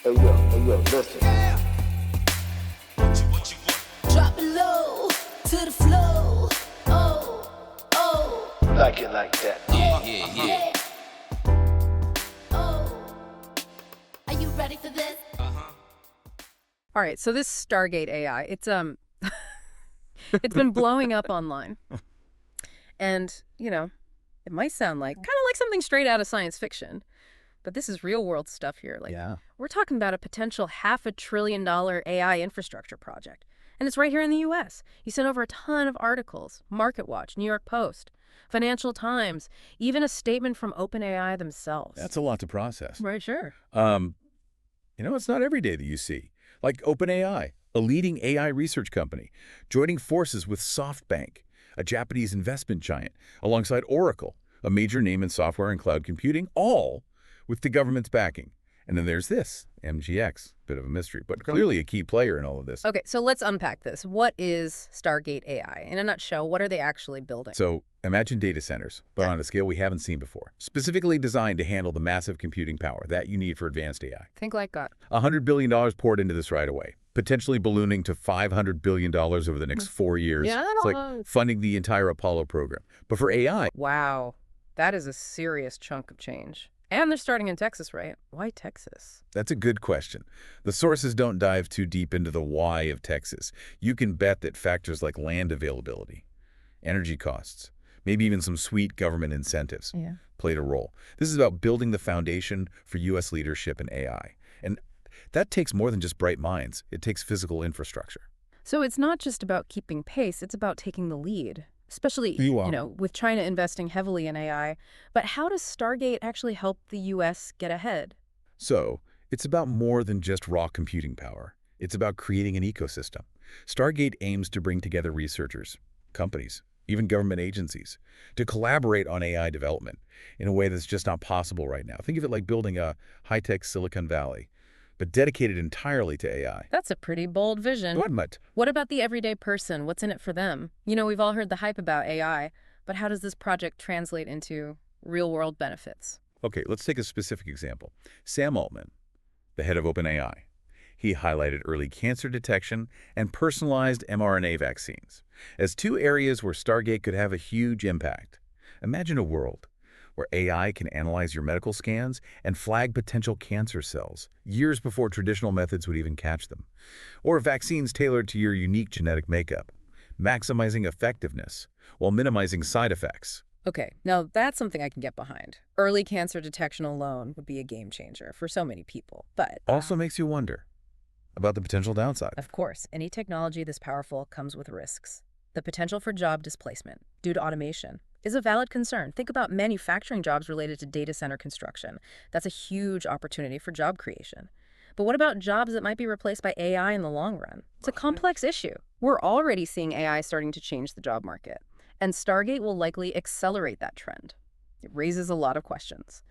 Hey yo, listen. Drop it low to the flow. Oh. Like it like that. Yeah. Oh. Are you ready for this? All right, so this Stargate AI, it's it's been blowing up online. And, it might sound like kind of like something straight out of science fiction, but this is real world stuff here. Yeah. We're talking about a potential $500 billion AI infrastructure project. And it's right here in the US. He sent over a ton of articles, MarketWatch, New York Post, Financial Times, even a statement from OpenAI themselves. That's a lot to process. Right, sure. It's not every day that you see. Like OpenAI, a leading AI research company, joining forces with SoftBank, a Japanese investment giant, alongside Oracle, a major name in software and cloud computing, all with the government's backing. And then there's this, MGX, bit of a mystery, but clearly a key player in all of this. Okay, so let's unpack this. What is Stargate AI? In a nutshell, what are they actually building? So imagine data centers, but on a scale we haven't seen before, specifically designed to handle the massive computing power that you need for advanced AI. Think like God. $100 billion poured into this right away, potentially ballooning to $500 billion over the next 4 years. Yeah, It's like funding the entire Apollo program. But for AI, Wow, that is a serious chunk of change. And they're starting in Texas, right? Why Texas? that's a good question. The sources don't dive too deep into the why of Texas. You can bet that factors like land availability, energy costs, maybe even some sweet government incentives played a role. This is about building the foundation for U.S. leadership in AI. And that takes more than just bright minds. It takes physical infrastructure. So it's not just about keeping pace, it's about taking the lead. Especially, with China investing heavily in AI. But how does Stargate actually help the U.S. get ahead? So it's about more than just raw computing power. It's about creating an ecosystem. Stargate aims to bring together researchers, companies, even government agencies, to collaborate on AI development in a way that's just not possible right now. Think of it like building a high-tech Silicon Valley, but dedicated entirely to AI. That's a pretty bold vision. What about the everyday person? What's in it for them? We've all heard the hype about AI, but how does this project translate into real-world benefits? Okay, let's take a specific example. Sam Altman, the head of OpenAI, he highlighted early cancer detection and personalized mRNA vaccines as two areas where Stargate could have a huge impact. Imagine a world where AI can analyze your medical scans and flag potential cancer cells years before traditional methods would even catch them. Or vaccines tailored to your unique genetic makeup, maximizing effectiveness while minimizing side effects. Okay, now that's something I can get behind. Early cancer detection alone would be a game changer for so many people, but Also makes you wonder about the potential downside. of course, any technology this powerful comes with risks. The potential for job displacement due to automation is a valid concern. Think about manufacturing jobs related to data center construction. That's a huge opportunity for job creation. But what about jobs that might be replaced by AI in the long run? It's a complex issue. We're already seeing AI starting to change the job market, and Stargate will likely accelerate that trend. It raises a lot of questions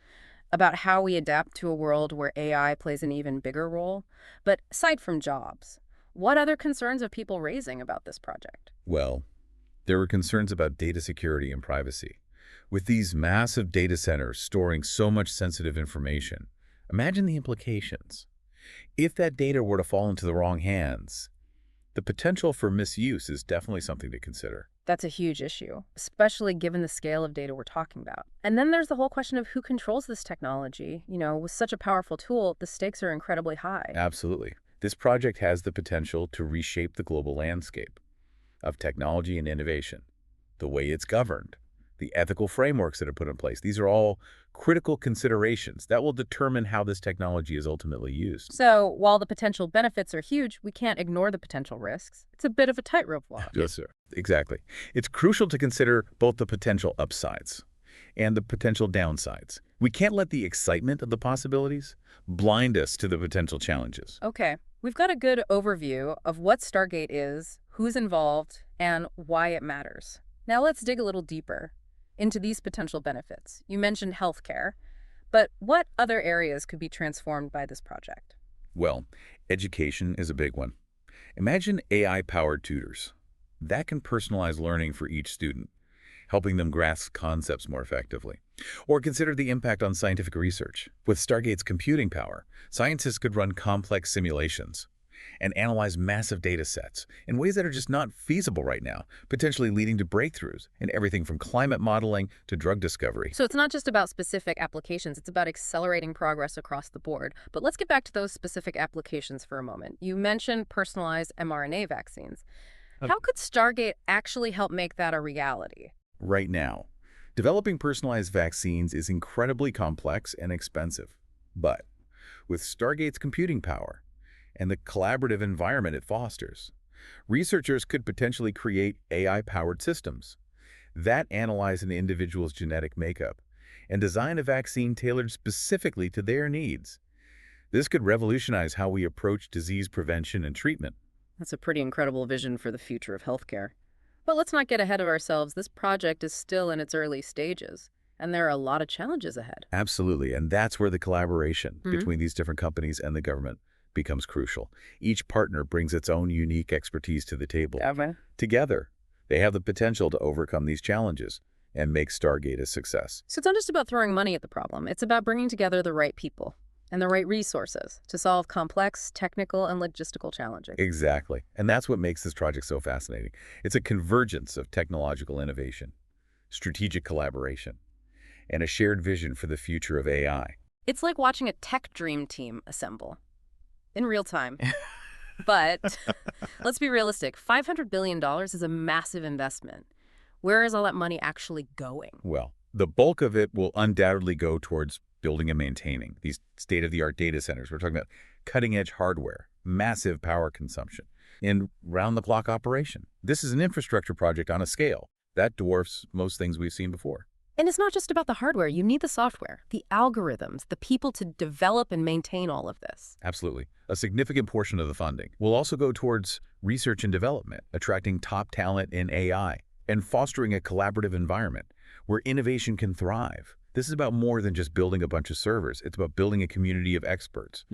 about how we adapt to a world where AI plays an even bigger role. But aside from jobs, what other concerns are people raising about this project? Well, there were concerns about data security and privacy. With these massive data centers storing so much sensitive information, imagine the implications. If that data were to fall into the wrong hands, the potential for misuse is definitely something to consider. That's a huge issue, especially given the scale of data we're talking about. And then there's the whole question of who controls this technology. With such a powerful tool, the stakes are incredibly high. Absolutely. This project has the potential to reshape the global landscape of technology and innovation, the way it's governed, the ethical frameworks that are put in place. These are all critical considerations that will determine how this technology is ultimately used. So while the potential benefits are huge, we can't ignore the potential risks. It's a bit of a tightrope walk. Yes, sir. Exactly. It's crucial to consider both the potential upsides and the potential downsides. We can't let the excitement of the possibilities blind us to the potential challenges. Okay, we've got a good overview of what Stargate is, who's involved, and why it matters. Now let's dig a little deeper into these potential benefits. You mentioned healthcare, but what other areas could be transformed by this project? Well, education is a big one. Imagine AI-powered tutors. That can personalize learning for each student, helping them grasp concepts more effectively. Or consider the impact on scientific research. With Stargate's computing power, scientists could run complex simulations and analyze massive data sets in ways that are just not feasible right now, potentially leading to breakthroughs in everything from climate modeling to drug discovery. So it's not just about specific applications, it's about accelerating progress across the board. But let's get back to those specific applications for a moment. You mentioned personalized mRNA vaccines. How could Stargate actually help make that a reality? Right now, developing personalized vaccines is incredibly complex and expensive. But with Stargate's computing power and the collaborative environment it fosters, researchers could potentially create AI-powered systems that analyze an individual's genetic makeup and design a vaccine tailored specifically to their needs. This could revolutionize how we approach disease prevention and treatment. That's a pretty incredible vision for the future of healthcare. But let's not get ahead of ourselves. This project is still in its early stages, and there are a lot of challenges ahead. Absolutely, and that's where the collaboration between these different companies and the government becomes crucial. Each partner brings its own unique expertise to the table. Yeah, man. Together, they have the potential to overcome these challenges and make Stargate a success. So it's not just about throwing money at the problem. It's about bringing together the right people and the right resources to solve complex technical and logistical challenges. Exactly, and that's what makes this project so fascinating. It's a convergence of technological innovation, strategic collaboration, and a shared vision for the future of AI. It's like watching a tech dream team assemble in real time. But let's be realistic. $500 billion is a massive investment. Where is all that money actually going? Well, the bulk of it will undoubtedly go towards building and maintaining these state-of-the-art data centers. We're talking about cutting-edge hardware, massive power consumption, and round-the-clock operation. This is an infrastructure project on a scale that dwarfs most things we've seen before. And it's not just about the hardware. You need the software, the algorithms, the people to develop and maintain all of this. Absolutely. A significant portion of the funding will also go towards research and development, attracting top talent in AI, and fostering a collaborative environment where innovation can thrive. This is about more than just building a bunch of servers. It's about building a community of experts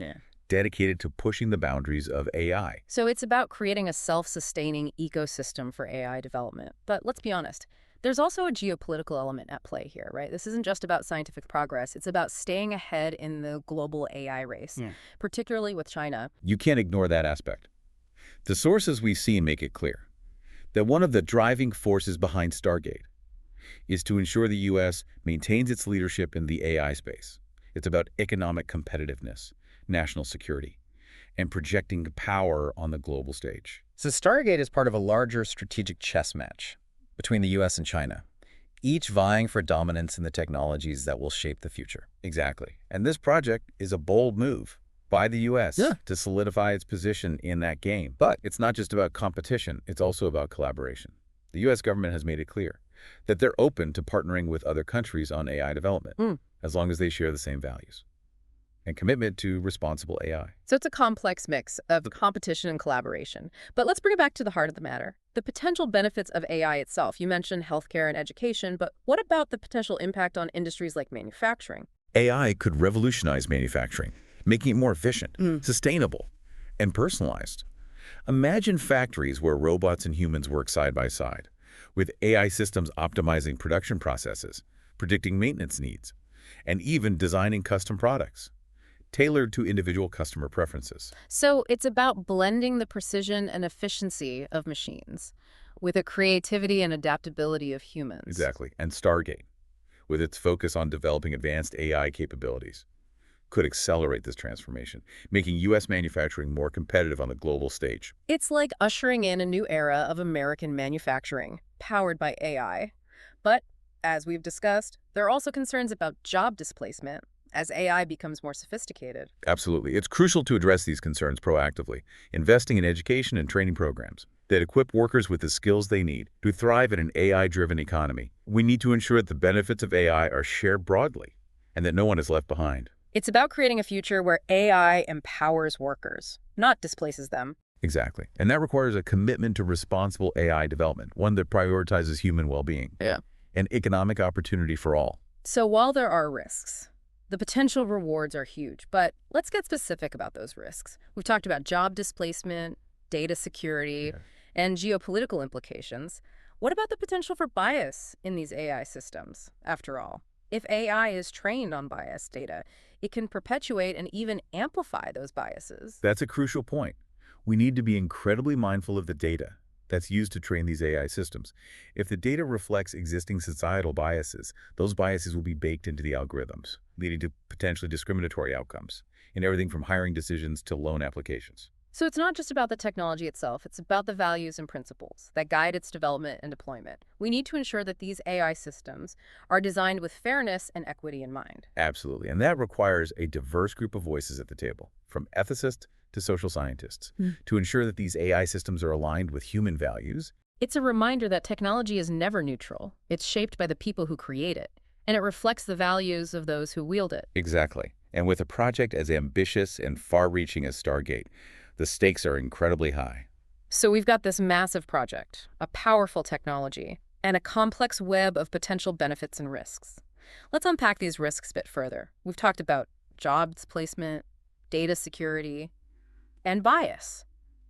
dedicated to pushing the boundaries of AI. So it's about creating a self-sustaining ecosystem for AI development. But let's be honest, there's also a geopolitical element at play here, right? This isn't just about scientific progress. It's about staying ahead in the global AI race, particularly with China. You can't ignore that aspect. The sources we've seen make it clear that one of the driving forces behind Stargate is to ensure the U.S. maintains its leadership in the AI space. It's about economic competitiveness, national security, and projecting power on the global stage. So Stargate is part of a larger strategic chess match between the U.S. and China, each vying for dominance in the technologies that will shape the future. Exactly. And this project is a bold move by the U.S. to solidify its position in that game. But it's not just about competition, it's also about collaboration. The U.S. government has made it clear that they're open to partnering with other countries on AI development, as long as they share the same values and commitment to responsible AI. So it's a complex mix of competition and collaboration. But let's bring it back to the heart of the matter, the potential benefits of AI itself. You mentioned healthcare and education, but what about the potential impact on industries like manufacturing? AI could revolutionize manufacturing, making it more efficient, sustainable, and personalized. Imagine factories where robots and humans work side by side, with AI systems optimizing production processes, predicting maintenance needs, and even designing custom products tailored to individual customer preferences. So it's about blending the precision and efficiency of machines with the creativity and adaptability of humans. Exactly. And Stargate, with its focus on developing advanced AI capabilities, could accelerate this transformation, making U.S. manufacturing more competitive on the global stage. It's like ushering in a new era of American manufacturing, powered by AI. But, as we've discussed, there are also concerns about job displacement as AI becomes more sophisticated. Absolutely. It's crucial to address these concerns proactively, investing in education and training programs that equip workers with the skills they need to thrive in an AI-driven economy. We need to ensure that the benefits of AI are shared broadly and that no one is left behind. It's about creating a future where AI empowers workers, not displaces them. Exactly. And that requires a commitment to responsible AI development, one that prioritizes human well-being and economic opportunity for all. So while there are risks, the potential rewards are huge. But let's get specific about those risks. We've talked about job displacement, data security, and geopolitical implications. What about the potential for bias in these AI systems, after all? If AI is trained on biased data, it can perpetuate and even amplify those biases. That's a crucial point. We need to be incredibly mindful of the data that's used to train these AI systems. If the data reflects existing societal biases, those biases will be baked into the algorithms, leading to potentially discriminatory outcomes in everything from hiring decisions to loan applications. So it's not just about the technology itself, it's about the values and principles that guide its development and deployment. We need to ensure that these AI systems are designed with fairness and equity in mind. Absolutely. And that requires a diverse group of voices at the table, from ethicists to social scientists, to ensure that these AI systems are aligned with human values. It's a reminder that technology is never neutral. It's shaped by the people who create it, and it reflects the values of those who wield it. Exactly. And with a project as ambitious and far-reaching as Stargate, the stakes are incredibly high. So we've got this massive project, a powerful technology, and a complex web of potential benefits and risks. Let's unpack these risks a bit further. We've talked about job displacement, data security, and bias.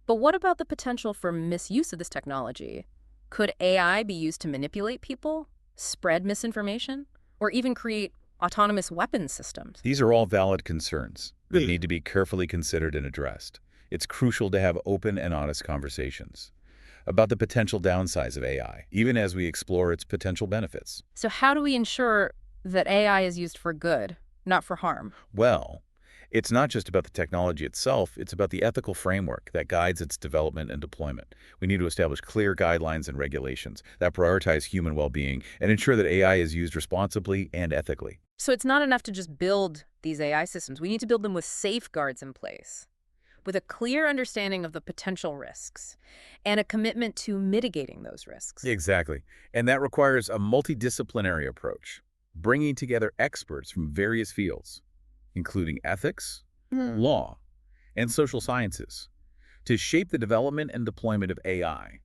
But what about the potential for misuse of this technology? Could AI be used to manipulate people, spread misinformation, or even create autonomous weapons systems? These are all valid concerns that need to be carefully considered and addressed. It's crucial to have open and honest conversations about the potential downsides of AI, even as we explore its potential benefits. So how do we ensure that AI is used for good, not for harm? Well, it's not just about the technology itself, it's about the ethical framework that guides its development and deployment. We need to establish clear guidelines and regulations that prioritize human well-being and ensure that AI is used responsibly and ethically. So it's not enough to just build these AI systems. We need to build them with safeguards in place, with a clear understanding of the potential risks and a commitment to mitigating those risks. Exactly. And that requires a multidisciplinary approach, bringing together experts from various fields, including ethics, law, and social sciences, to shape the development and deployment of AI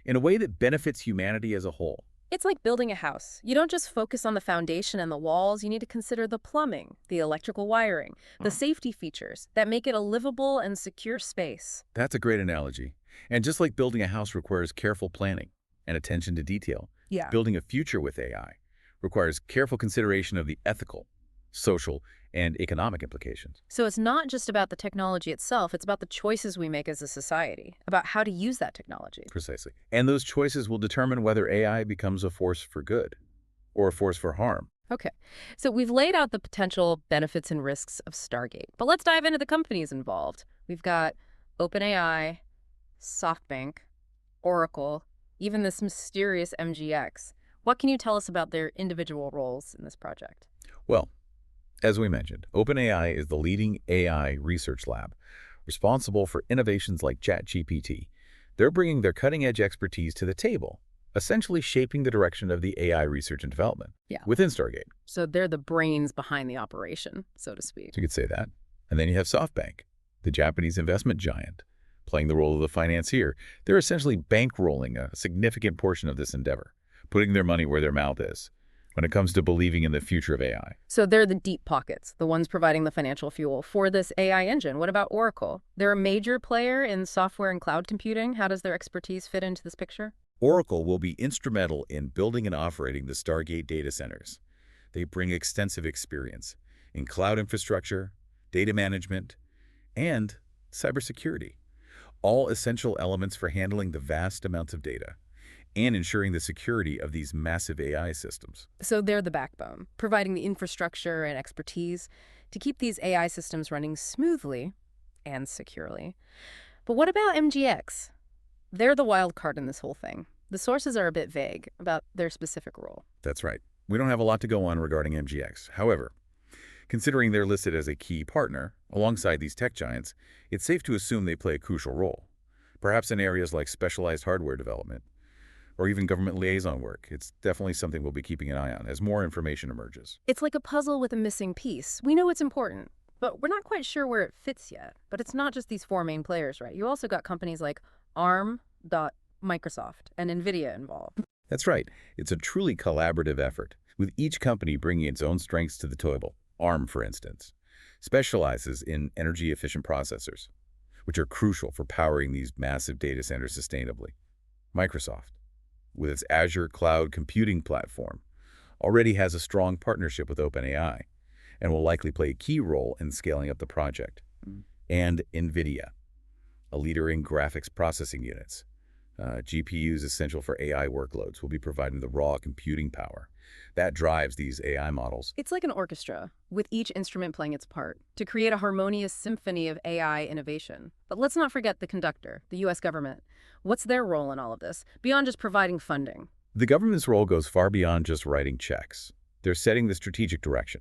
in a way that benefits humanity as a whole. It's like building a house. You don't just focus on the foundation and the walls. You need to consider the plumbing, the electrical wiring, the safety features that make it a livable and secure space. That's a great analogy. And just like building a house requires careful planning and attention to detail, building a future with AI requires careful consideration of the ethical, social, and economic implications. So it's not just about the technology itself, it's about the choices we make as a society, about how to use that technology. Precisely. And those choices will determine whether AI becomes a force for good or a force for harm. Okay, so we've laid out the potential benefits and risks of Stargate, but let's dive into the companies involved. We've got OpenAI, SoftBank, Oracle, even this mysterious MGX. What can you tell us about their individual roles in this project? Well, as we mentioned, OpenAI is the leading AI research lab responsible for innovations like ChatGPT. They're bringing their cutting-edge expertise to the table, essentially shaping the direction of the AI research and development within Stargate. So they're the brains behind the operation, so to speak. So you could say that. And then you have SoftBank, the Japanese investment giant, playing the role of the financier. They're essentially bankrolling a significant portion of this endeavor, putting their money where their mouth is when it comes to believing in the future of AI. So they're the deep pockets, the ones providing the financial fuel for this AI engine. What about Oracle? They're a major player in software and cloud computing. How does their expertise fit into this picture? Oracle will be instrumental in building and operating the Stargate data centers. They bring extensive experience in cloud infrastructure, data management, and cybersecurity, all essential elements for handling the vast amounts of data and ensuring the security of these massive AI systems. So they're the backbone, providing the infrastructure and expertise to keep these AI systems running smoothly and securely. But what about MGX? They're the wild card in this whole thing. The sources are a bit vague about their specific role. That's right. We don't have a lot to go on regarding MGX. However, considering they're listed as a key partner alongside these tech giants, it's safe to assume they play a crucial role, perhaps in areas like specialized hardware development or even government liaison work. It's definitely something we'll be keeping an eye on as more information emerges. It's like a puzzle with a missing piece. We know it's important, but we're not quite sure where it fits yet. But it's not just these four main players, right? You also got companies like ARM, Microsoft, and NVIDIA involved. That's right. It's a truly collaborative effort, with each company bringing its own strengths to the table. ARM, for instance, specializes in energy-efficient processors, which are crucial for powering these massive data centers sustainably. Microsoft, with its Azure cloud computing platform, already has a strong partnership with OpenAI and will likely play a key role in scaling up the project. And NVIDIA, a leader in graphics processing units. GPUs essential for AI workloads will be providing the raw computing power that drives these AI models. It's like an orchestra, with each instrument playing its part, to create a harmonious symphony of AI innovation. But let's not forget the conductor, the U.S. government. What's their role in all of this, beyond just providing funding? The government's role goes far beyond just writing checks. They're setting the strategic direction,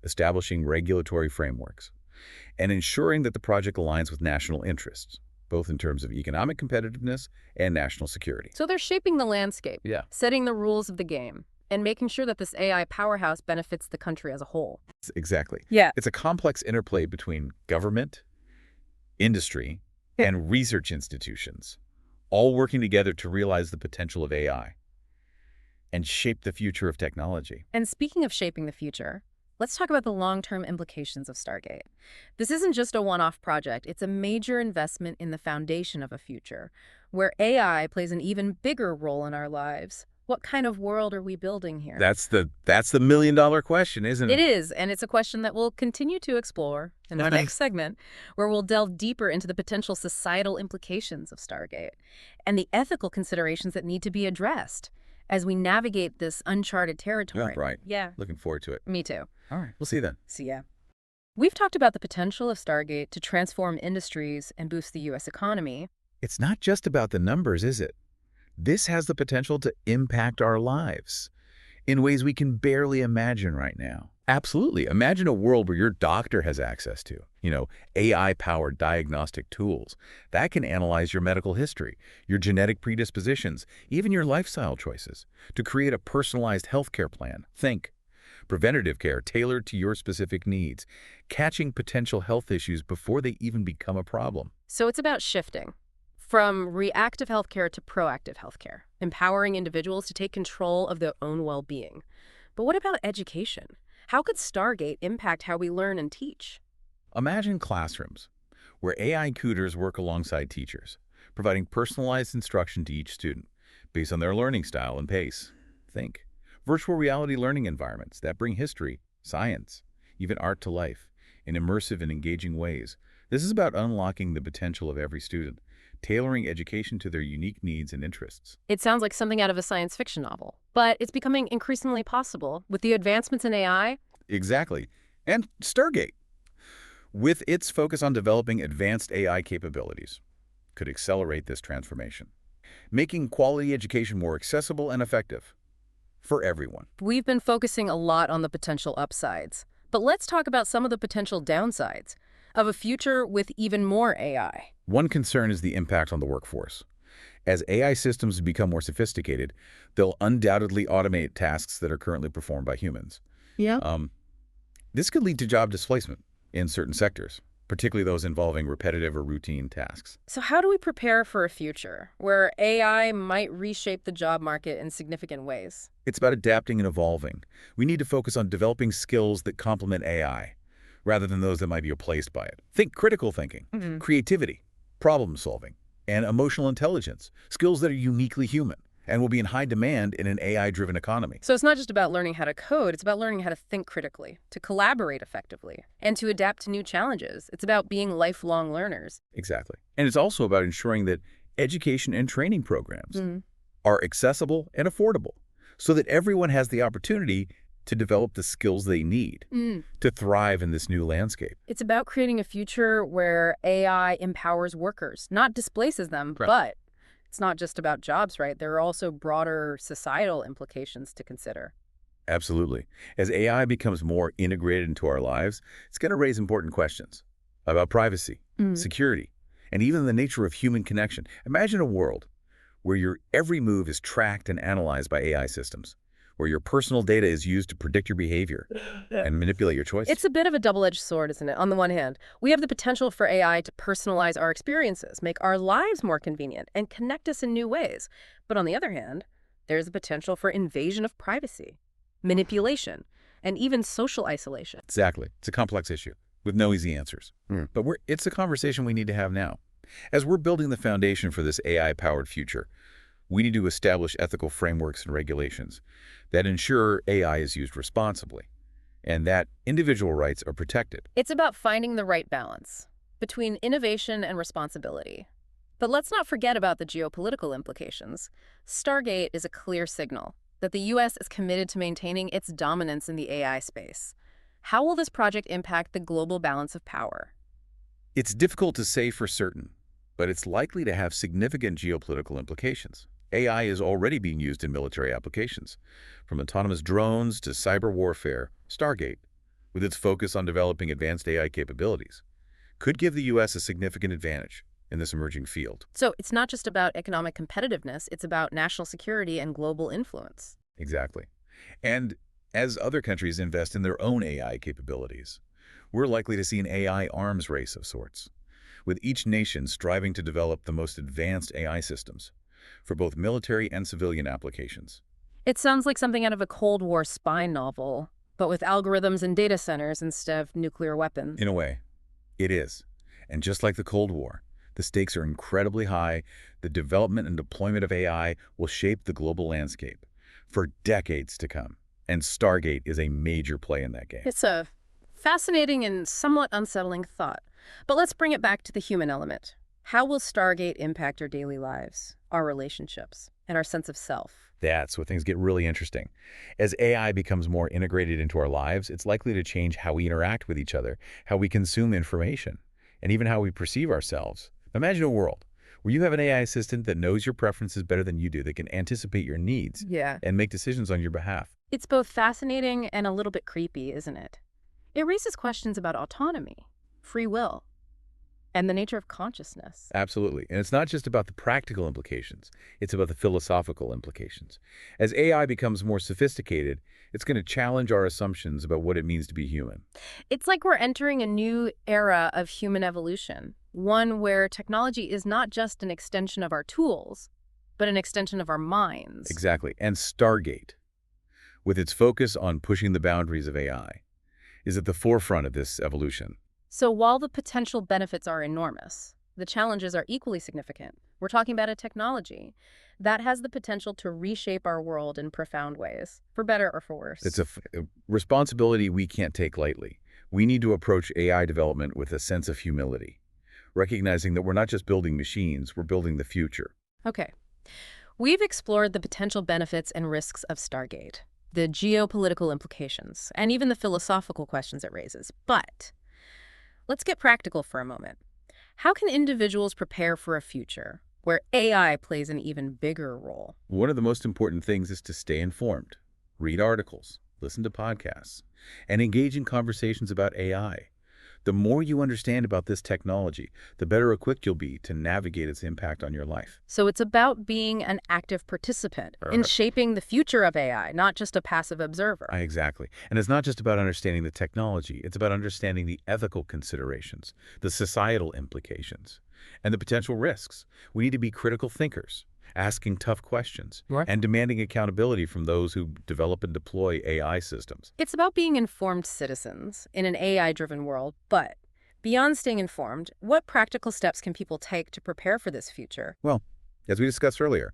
establishing regulatory frameworks, and ensuring that the project aligns with national interests, both in terms of economic competitiveness and national security. So they're shaping the landscape, setting the rules of the game, and making sure that this AI powerhouse benefits the country as a whole. Exactly. Yeah. It's a complex interplay between government, industry, and research institutions, all working together to realize the potential of AI and shape the future of technology. And speaking of shaping the future, let's talk about the long-term implications of Stargate. This isn't just a one-off project. It's a major investment in the foundation of a future, where AI plays an even bigger role in our lives. What kind of world are we building here? That's the million-dollar question, isn't it? It is, and it's a question that we'll continue to explore in the next segment, where we'll delve deeper into the potential societal implications of Stargate and the ethical considerations that need to be addressed as we navigate this uncharted territory. Yeah, right. Yeah. Looking forward to it. Me too. All right. We'll see you then. See ya. We've talked about the potential of Stargate to transform industries and boost the U.S. economy. It's not just about the numbers, is it? This has the potential to impact our lives in ways we can barely imagine right now. Absolutely. Imagine a world where your doctor has access to, AI-powered diagnostic tools that can analyze your medical history, your genetic predispositions, even your lifestyle choices to create a personalized healthcare plan. Think preventative care tailored to your specific needs, catching potential health issues before they even become a problem. So it's about shifting from reactive healthcare to proactive healthcare, empowering individuals to take control of their own well-being. But what about education? How could Stargate impact how we learn and teach? Imagine classrooms where AI tutors work alongside teachers, providing personalized instruction to each student based on their learning style and pace. Think virtual reality learning environments that bring history, science, even art to life in immersive and engaging ways. This is about unlocking the potential of every student, tailoring education to their unique needs and interests. It sounds like something out of a science fiction novel, but it's becoming increasingly possible with the advancements in AI. Exactly. And Stargate, with its focus on developing advanced AI capabilities, could accelerate this transformation, making quality education more accessible and effective for everyone. We've been focusing a lot on the potential upsides, but let's talk about some of the potential downsides of a future with even more AI. One concern is the impact on the workforce. As AI systems become more sophisticated, they'll undoubtedly automate tasks that are currently performed by humans. Yeah. This could lead to job displacement in certain sectors, particularly those involving repetitive or routine tasks. So how do we prepare for a future where AI might reshape the job market in significant ways? It's about adapting and evolving. We need to focus on developing skills that complement AI, rather than those that might be replaced by it. Think critical thinking, creativity, problem solving, and emotional intelligence, skills that are uniquely human and will be in high demand in an AI-driven economy. So it's not just about learning how to code, it's about learning how to think critically, to collaborate effectively, and to adapt to new challenges. It's about being lifelong learners. Exactly. And it's also about ensuring that education and training programs are accessible and affordable so that everyone has the opportunity to develop the skills they need to thrive in this new landscape. It's about creating a future where AI empowers workers, not displaces them, but it's not just about jobs, right? There are also broader societal implications to consider. Absolutely. As AI becomes more integrated into our lives, it's going to raise important questions about privacy, security, and even the nature of human connection. Imagine a world where your every move is tracked and analyzed by AI systems, where your personal data is used to predict your behavior and manipulate your choices. It's a bit of a double-edged sword, isn't it? On the one hand, we have the potential for AI to personalize our experiences, make our lives more convenient, and connect us in new ways. But on the other hand, there's the potential for invasion of privacy, manipulation, and even social isolation. Exactly. It's a complex issue with no easy answers. But it's a conversation we need to have now. As we're building the foundation for this AI-powered future, We need to establish ethical frameworks and regulations that ensure AI is used responsibly and that individual rights are protected. It's about finding the right balance between innovation and responsibility. But let's not forget about the geopolitical implications. Stargate is a clear signal that the U.S. is committed to maintaining its dominance in the AI space. How will this project impact the global balance of power? It's difficult to say for certain, but it's likely to have significant geopolitical implications. AI is already being used in military applications, from autonomous drones to cyber warfare. Stargate, with its focus on developing advanced AI capabilities, could give the U.S. a significant advantage in this emerging field. So it's not just about economic competitiveness, it's about national security and global influence. Exactly. And as other countries invest in their own AI capabilities, we're likely to see an AI arms race of sorts, with each nation striving to develop the most advanced AI systems for both military and civilian applications. It sounds like something out of a Cold War spy novel, but with algorithms and data centers instead of nuclear weapons. In a way, it is. And just like the Cold War, the stakes are incredibly high. The development and deployment of AI will shape the global landscape for decades to come. And Stargate is a major play in that game. It's a fascinating and somewhat unsettling thought. But let's bring it back to the human element. How will Stargate impact our daily lives, our relationships, and our sense of self? That's where things get really interesting. As AI becomes more integrated into our lives, it's likely to change how we interact with each other, how we consume information, and even how we perceive ourselves. Imagine a world where you have an AI assistant that knows your preferences better than you do, that can anticipate your needs and make decisions on your behalf. It's both fascinating and a little bit creepy, isn't it? It raises questions about autonomy, free will, and the nature of consciousness. Absolutely. And it's not just about the practical implications. It's about the philosophical implications. As AI becomes more sophisticated, it's going to challenge our assumptions about what it means to be human. It's like we're entering a new era of human evolution, one where technology is not just an extension of our tools, but an extension of our minds. Exactly. And Stargate, with its focus on pushing the boundaries of AI, is at the forefront of this evolution. So while the potential benefits are enormous, the challenges are equally significant. We're talking about a technology that has the potential to reshape our world in profound ways, for better or for worse. It's a responsibility we can't take lightly. We need to approach AI development with a sense of humility, recognizing that we're not just building machines, we're building the future. Okay. We've explored the potential benefits and risks of Stargate, the geopolitical implications, and even the philosophical questions it raises. But let's get practical for a moment. How can individuals prepare for a future where AI plays an even bigger role? One of the most important things is to stay informed, read articles, listen to podcasts, and engage in conversations about AI. The more you understand about this technology, the better equipped you'll be to navigate its impact on your life. So it's about being an active participant in shaping the future of AI, not just a passive observer. Exactly. And it's not just about understanding the technology, it's about understanding the ethical considerations, the societal implications, and the potential risks. We need to be critical thinkers, asking tough questions, and demanding accountability from those who develop and deploy AI systems. It's about being informed citizens in an AI-driven world, but beyond staying informed, what practical steps can people take to prepare for this future? Well, as we discussed earlier,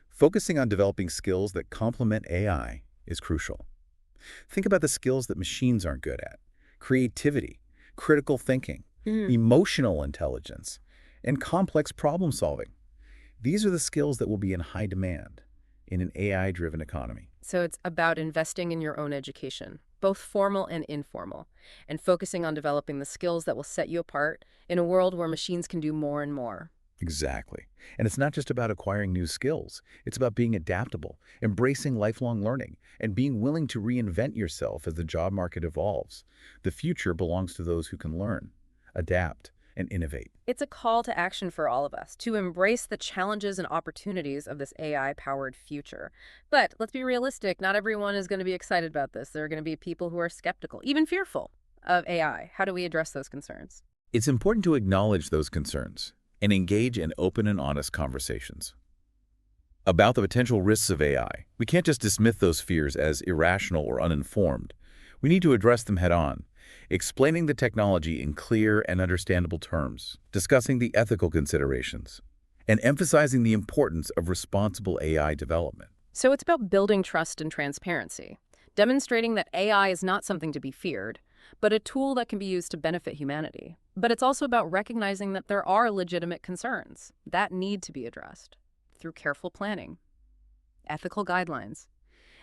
focusing on developing skills that complement AI is crucial. Think about the skills that machines aren't good at: creativity, critical thinking, emotional intelligence, and complex problem solving. These are the skills that will be in high demand in an AI-driven economy. So it's about investing in your own education, both formal and informal, and focusing on developing the skills that will set you apart in a world where machines can do more and more. Exactly. And it's not just about acquiring new skills. It's about being adaptable, embracing lifelong learning, and being willing to reinvent yourself as the job market evolves. The future belongs to those who can learn, adapt, and innovate. It's a call to action for all of us to embrace the challenges and opportunities of this AI-powered future. But let's be realistic, not everyone is going to be excited about this. There are going to be people who are skeptical, even fearful of AI. How do we address those concerns? It's important to acknowledge those concerns and engage in open and honest conversations about the potential risks of AI. We can't just dismiss those fears as irrational or uninformed. We need to address them head-on, explaining the technology in clear and understandable terms, discussing the ethical considerations, and emphasizing the importance of responsible AI development. So it's about building trust and transparency, demonstrating that AI is not something to be feared, but a tool that can be used to benefit humanity. But it's also about recognizing that there are legitimate concerns that need to be addressed through careful planning, ethical guidelines,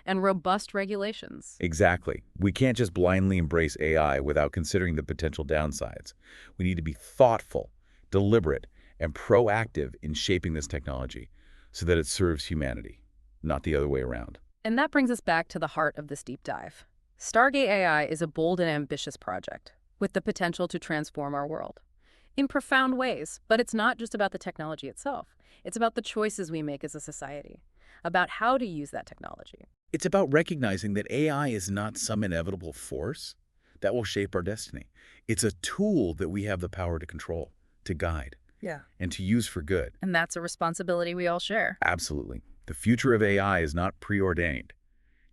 and robust regulations. Exactly. We can't just blindly embrace AI without considering the potential downsides. We need to be thoughtful, deliberate, and proactive in shaping this technology so that it serves humanity, not the other way around. And that brings us back to the heart of this deep dive. Stargate AI is a bold and ambitious project with the potential to transform our world in profound ways. But it's not just about the technology itself. It's about the choices we make as a society, about how to use that technology. It's about recognizing that AI is not some inevitable force that will shape our destiny. It's a tool that we have the power to control, to guide, and to use for good. And that's a responsibility we all share. Absolutely. The future of AI is not preordained.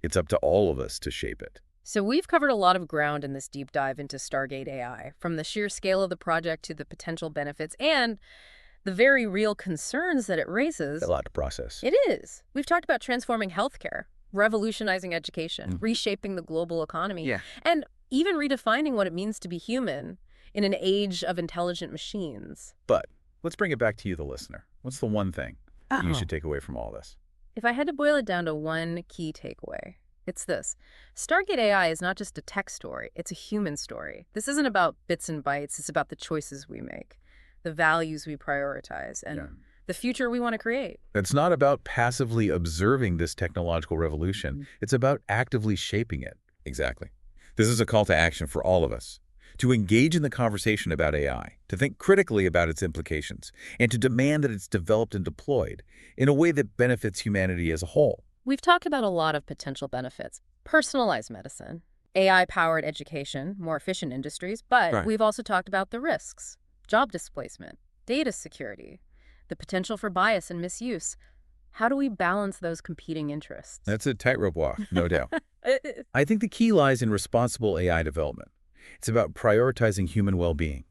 It's up to all of us to shape it. So we've covered a lot of ground in this deep dive into Stargate AI, from the sheer scale of the project to the potential benefits and the very real concerns that it raises. A lot to process. It is. We've talked about transforming healthcare, revolutionizing education, reshaping the global economy, and even redefining what it means to be human in an age of intelligent machines. But let's bring it back to you, the listener. What's the one thing you should take away from all this? If I had to boil it down to one key takeaway, it's this. Stargate AI is not just a tech story, it's a human story. This isn't about bits and bytes, it's about the choices we make, the values we prioritize, and the future we want to create. It's not about passively observing this technological revolution. It's about actively shaping it. Exactly. This is a call to action for all of us, to engage in the conversation about AI, to think critically about its implications, and to demand that it's developed and deployed in a way that benefits humanity as a whole. We've talked about a lot of potential benefits. Personalized medicine, AI-powered education, more efficient industries, but we've also talked about the risks, job displacement, data security, the potential for bias and misuse. How do we balance those competing interests? That's a tightrope walk, no doubt. I think the key lies in responsible AI development. It's about prioritizing human well-being,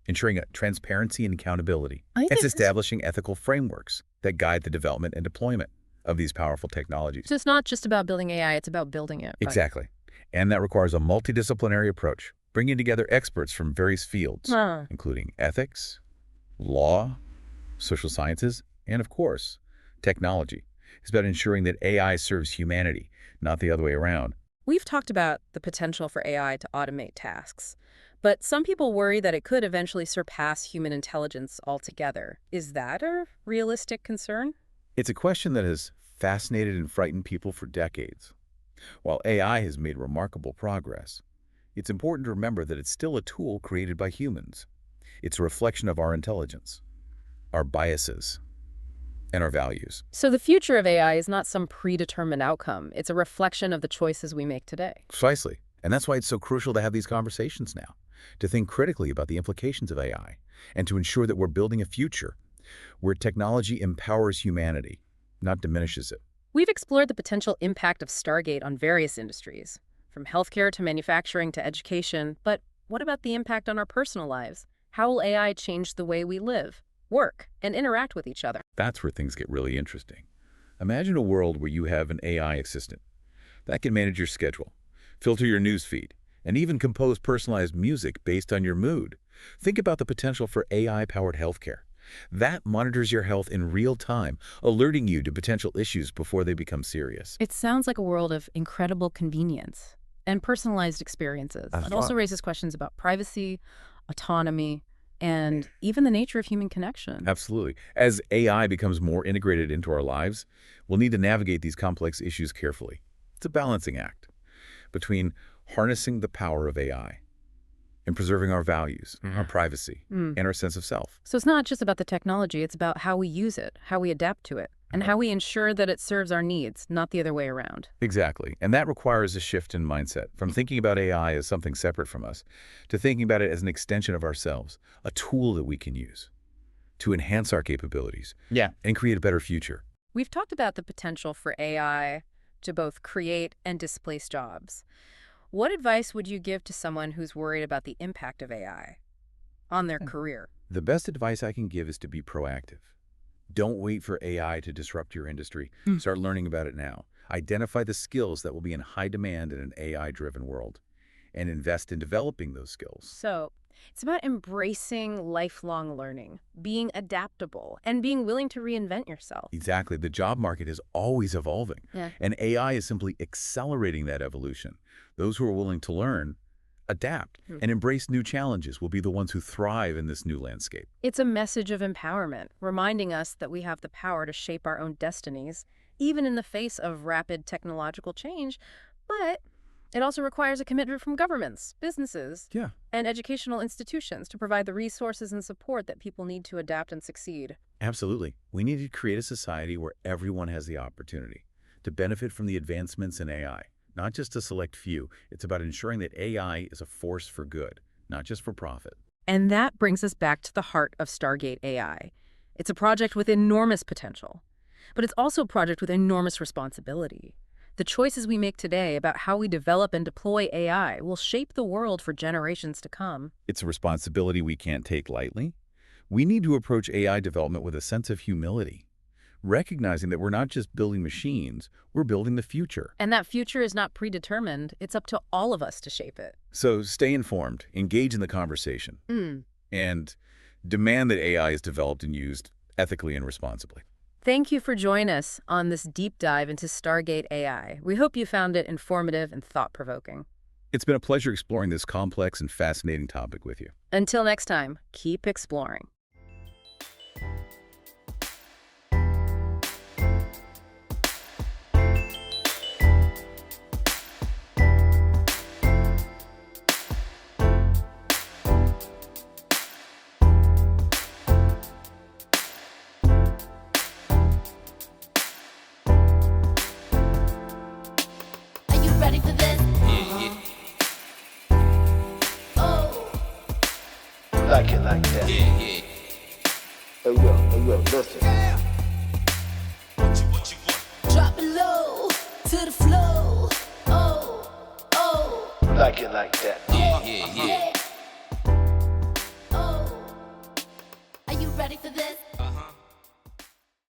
ensuring transparency and accountability, and establishing ethical frameworks that guide the development and deployment of these powerful technologies. So it's not just about building AI, it's about building it. Exactly. And that requires a multidisciplinary approach, bringing together experts from various fields, including ethics, law, social sciences, and of course, technology. It's about ensuring that AI serves humanity, not the other way around. We've talked about the potential for AI to automate tasks, but some people worry that it could eventually surpass human intelligence altogether. Is that a realistic concern? It's a question that has fascinated and frightened people for decades. While AI has made remarkable progress, it's important to remember that it's still a tool created by humans. It's a reflection of our intelligence, our biases, and our values. So the future of AI is not some predetermined outcome. It's a reflection of the choices we make today. Precisely. And that's why it's so crucial to have these conversations now, to think critically about the implications of AI, and to ensure that we're building a future where technology empowers humanity, not diminishes it. We've explored the potential impact of Stargate on various industries, from healthcare to manufacturing to education. But what about the impact on our personal lives? How will AI change the way we live, work, and interact with each other? That's where things get really interesting. Imagine a world where you have an AI assistant that can manage your schedule, filter your news feed, and even compose personalized music based on your mood. Think about the potential for AI-powered healthcare. That monitors your health in real time, alerting you to potential issues before they become serious. It sounds like a world of incredible convenience and personalized experiences. It also raises questions about privacy, autonomy, and even the nature of human connection. Absolutely. As AI becomes more integrated into our lives, we'll need to navigate these complex issues carefully. It's a balancing act between harnessing the power of AI and preserving our values, our privacy, and our sense of self. So it's not just about the technology, it's about how we use it, how we adapt to it, and how we ensure that it serves our needs, not the other way around. Exactly. And that requires a shift in mindset, from thinking about AI as something separate from us, to thinking about it as an extension of ourselves, a tool that we can use to enhance our capabilities and create a better future. We've talked about the potential for AI to both create and displace jobs. What advice would you give to someone who's worried about the impact of AI on their career? The best advice I can give is to be proactive, Don't wait for AI to disrupt your industry. Start learning about it now. Identify the skills that will be in high demand in an AI-driven world, and invest in developing those skills. So it's about embracing lifelong learning, being adaptable, and being willing to reinvent yourself. Exactly. The job market is always evolving, Yeah. and AI is simply accelerating that evolution. Those who are willing to learn, adapt, and embrace new challenges will be the ones who thrive in this new landscape. It's a message of empowerment, reminding us that we have the power to shape our own destinies, even in the face of rapid technological change. But it also requires a commitment from governments, businesses, Yeah. and educational institutions to provide the resources and support that people need to adapt and succeed. Absolutely. We need to create a society where everyone has the opportunity to benefit from the advancements in AI, not just a select few. It's about ensuring that AI is a force for good, not just for profit. And that brings us back to the heart of Stargate AI. It's a project with enormous potential, but it's also a project with enormous responsibility. The choices we make today about how we develop and deploy AI will shape the world for generations to come. It's a responsibility we can't take lightly. We need to approach AI development with a sense of humility, recognizing that we're not just building machines, we're building the future. And that future is not predetermined. It's up to all of us to shape it. So stay informed, engage in the conversation, and demand that AI is developed and used ethically and responsibly. Thank you for joining us on this deep dive into Stargate AI. We hope you found it informative and thought-provoking. It's been a pleasure exploring this complex and fascinating topic with you. Until next time, keep exploring. Are you ready for this? Oh, Like it like that. Hey yo, listen. drop it low to the flow. Oh, oh, Like it like that. yeah.